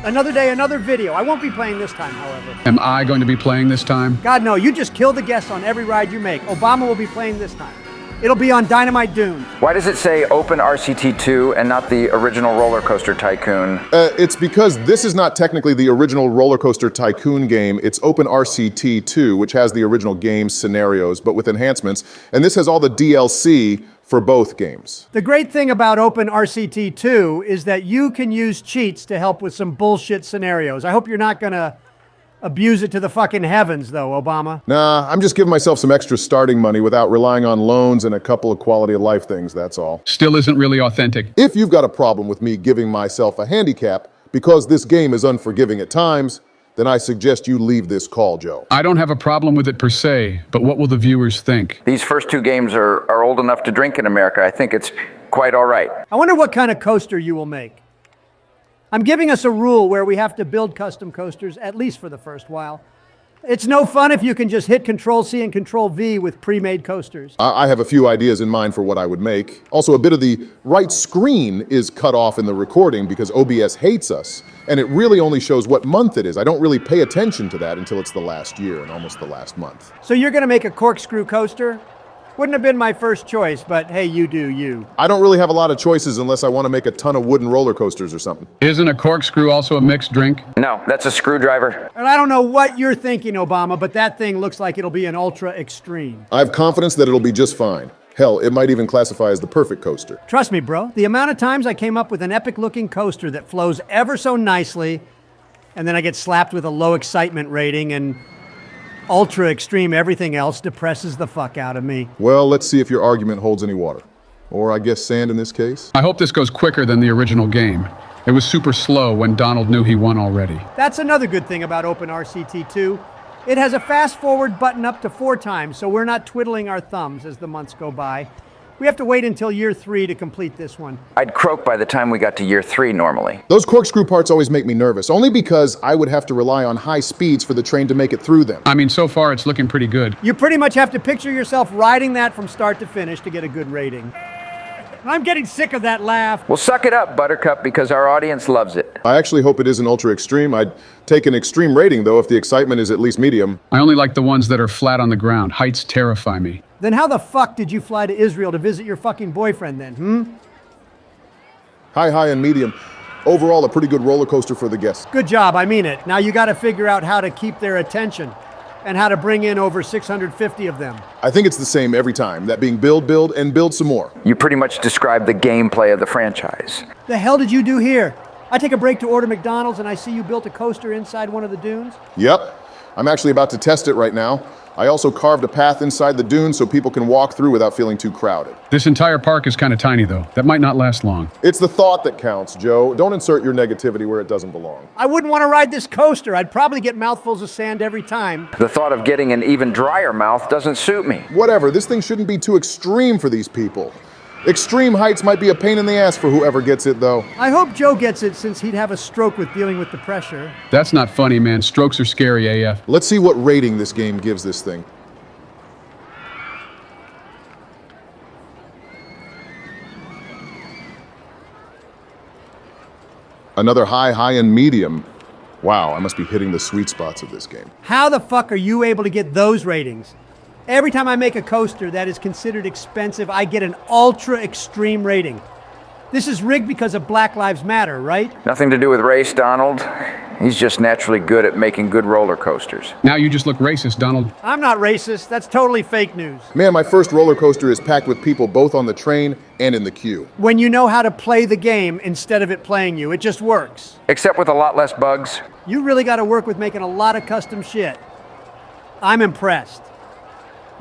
Another day, another video. I won't be playing this time, however. Am I going to be playing this time? God, no. You just kill the guests on every ride you make. Obama will be playing this time. It'll be on Dynamite Dunes. Why does it say Open RCT2 and not the original Rollercoaster Tycoon? It's because this is not technically the original Rollercoaster Tycoon game. It's Open RCT2, which has the original game scenarios, but with enhancements. And this has all the DLC for both games. The great thing about Open RCT2 is that you can use cheats to help with some bullshit scenarios. I hope you're not gonna abuse it to the fucking heavens, though, Obama. Nah, I'm just giving myself some extra starting money without relying on loans and a couple of quality of life things, that's all. Still isn't really authentic. If you've got a problem with me giving myself a handicap because this game is unforgiving at times, then I suggest you leave this call, Joe. I don't have a problem with it per se, but what will the viewers think? These first two games are old enough to drink in America. I think it's quite all right. I wonder what kind of coaster you will make. I'm giving us a rule where we have to build custom coasters, at least for the first while. It's no fun if you can just hit Control-C and Control-V with pre-made coasters. I have a few ideas in mind for what I would make. Also, a bit of the right screen is cut off in the recording because OBS hates us, and it really only shows what month it is. I don't really pay attention to that until it's the last year and almost the last month. So you're gonna make a corkscrew coaster? Wouldn't have been my first choice, but hey, you do you. I don't really have a lot of choices unless I want to make a ton of wooden roller coasters or something. Isn't a corkscrew also a mixed drink? No, that's a screwdriver. And I don't know what you're thinking, Obama, but that thing looks like it'll be an ultra extreme. I have confidence that it'll be just fine. Hell, it might even classify as the perfect coaster. Trust me, bro. The amount of times I came up with an epic-looking coaster that flows ever so nicely, and then I get slapped with a low excitement rating and ultra extreme everything else depresses the fuck out of me. Well, let's see if your argument holds any water. Or I guess sand in this case. I hope this goes quicker than the original game. It was super slow when Donald knew he won already. That's another good thing about Open RCT2. It has a fast-forward button up to 4 times, so we're not twiddling our thumbs as the months go by. We have to wait until year 3 to complete this one. I'd croak by the time we got to year 3 normally. Those corkscrew parts always make me nervous, only because I would have to rely on high speeds for the train to make it through them. I mean, so far it's looking pretty good. You pretty much have to picture yourself riding that from start to finish to get a good rating. I'm getting sick of that laugh. Well, suck it up, Buttercup, because our audience loves it. I actually hope it isn't ultra extreme. I'd take an extreme rating, though, if the excitement is at least medium. I only like the ones that are flat on the ground. Heights terrify me. Then how the fuck did you fly to Israel to visit your fucking boyfriend then, High, and medium. Overall, a pretty good roller coaster for the guests. Good job, I mean it. Now you gotta figure out how to keep their attention and how to bring in over 650 of them. I think it's the same every time, that being build, and build some more. You pretty much described the gameplay of the franchise. The hell did you do here? I take a break to order McDonald's and I see you built a coaster inside one of the dunes? Yep. I'm actually about to test it right now. I also carved a path inside the dune so people can walk through without feeling too crowded. This entire park is kind of tiny, though. That might not last long. It's the thought that counts, Joe. Don't insert your negativity where it doesn't belong. I wouldn't want to ride this coaster. I'd probably get mouthfuls of sand every time. The thought of getting an even drier mouth doesn't suit me. Whatever, this thing shouldn't be too extreme for these people. Extreme heights might be a pain in the ass for whoever gets it, though. I hope Joe gets it since he'd have a stroke with dealing with the pressure. That's not funny, man. Strokes are scary AF. Let's see what rating this game gives this thing. Another high, and medium. Wow, I must be hitting the sweet spots of this game. How the fuck are you able to get those ratings? Every time I make a coaster that is considered expensive, I get an ultra extreme rating. This is rigged because of Black Lives Matter, right? Nothing to do with race, Donald. He's just naturally good at making good roller coasters. Now you just look racist, Donald. I'm not racist. That's totally fake news. Man, my first roller coaster is packed with people both on the train and in the queue. When you know how to play the game instead of it playing you, it just works. Except with a lot less bugs. You really got to work with making a lot of custom shit. I'm impressed.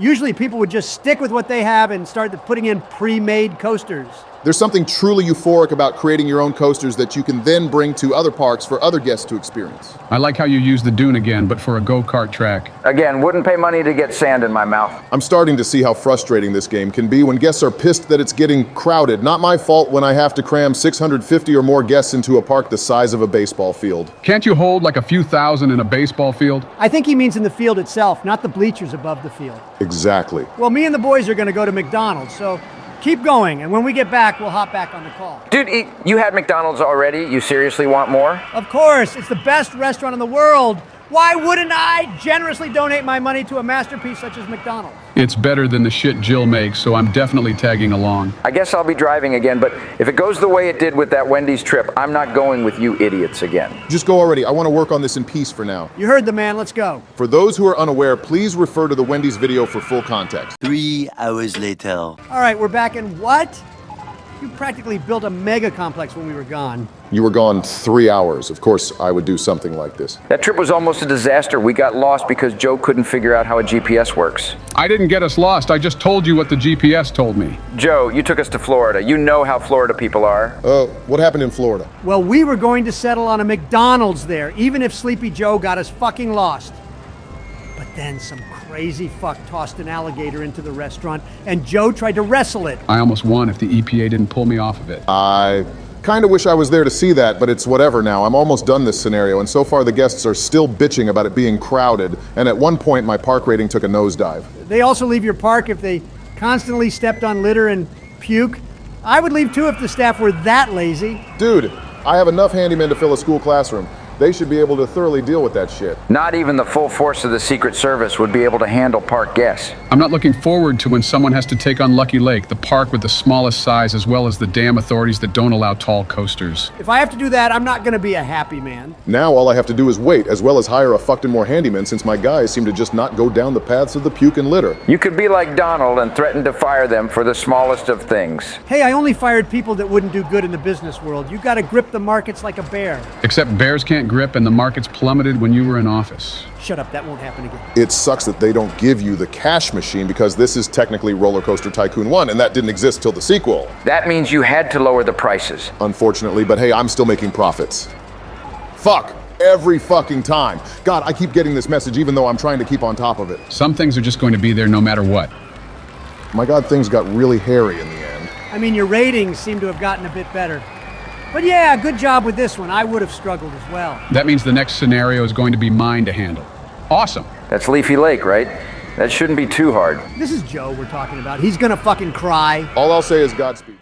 Usually people would just stick with what they have and start putting in pre-made coasters. There's something truly euphoric about creating your own coasters that you can then bring to other parks for other guests to experience. I like how you use the dune again, but for a go-kart track. Again, wouldn't pay money to get sand in my mouth. I'm starting to see how frustrating this game can be when guests are pissed that it's getting crowded. Not my fault when I have to cram 650 or more guests into a park the size of a baseball field. Can't you hold like a few thousand in a baseball field? I think he means in the field itself, not the bleachers above the field. Exactly. Well, me and the boys are going to go to McDonald's, so Keep going, and when we get back, we'll hop back on the call. Dude, you had McDonald's already? You seriously want more? Of course, it's the best restaurant in the world. Why wouldn't I generously donate my money to a masterpiece such as McDonald's? It's better than the shit Jill makes, so I'm definitely tagging along. I guess I'll be driving again, but if it goes the way it did with that Wendy's trip, I'm not going with you idiots again. Just go already. I want to work on this in peace for now. You heard the man, let's go. For those who are unaware, please refer to the Wendy's video for full context. 3 hours later. All right, we're back in what? You practically built a mega complex when we were gone. You were gone 3 hours. Of course, I would do something like this. That trip was almost a disaster. We got lost because Joe couldn't figure out how a GPS works. I didn't get us lost. I just told you what the GPS told me. Joe, you took us to Florida. You know how Florida people are. What happened in Florida? Well, we were going to settle on a McDonald's there, even if Sleepy Joe got us fucking lost. But then some crazy fuck tossed an alligator into the restaurant, and Joe tried to wrestle it. I almost won if the EPA didn't pull me off of it. I kind of wish I was there to see that, but it's whatever now. I'm almost done this scenario, and so far the guests are still bitching about it being crowded, and at one point my park rating took a nosedive. They also leave your park if they constantly stepped on litter and puke. I would leave too if the staff were that lazy. Dude, I have enough handymen to fill a school classroom. They should be able to thoroughly deal with that shit. Not even the full force of the Secret Service would be able to handle park guests. I'm not looking forward to when someone has to take on Lucky Lake, the park with the smallest size, as well as the damn authorities that don't allow tall coasters. If I have to do that, I'm not gonna be a happy man. Now all I have to do is wait, as well as hire a fucked and more handyman, since my guys seem to just not go down the paths of the puke and litter. You could be like Donald and threaten to fire them for the smallest of things. Hey, I only fired people that wouldn't do good in the business world. You gotta grip the markets like a bear. Except bears can't grip and the markets plummeted when you were in office. Shut up, that won't happen again. It sucks that they don't give you the cash machine because this is technically Rollercoaster Tycoon 1, and that didn't exist till the sequel. That means you had to lower the prices. Unfortunately, but hey, I'm still making profits. Fuck. Every fucking time. God, I keep getting this message even though I'm trying to keep on top of it. Some things are just going to be there no matter what. My God, things got really hairy in the end. I mean, your ratings seem to have gotten a bit better. But yeah, good job with this one. I would have struggled as well. That means the next scenario is going to be mine to handle. Awesome. That's Leafy Lake, right? That shouldn't be too hard. This is Joe we're talking about. He's gonna fucking cry. All I'll say is Godspeed.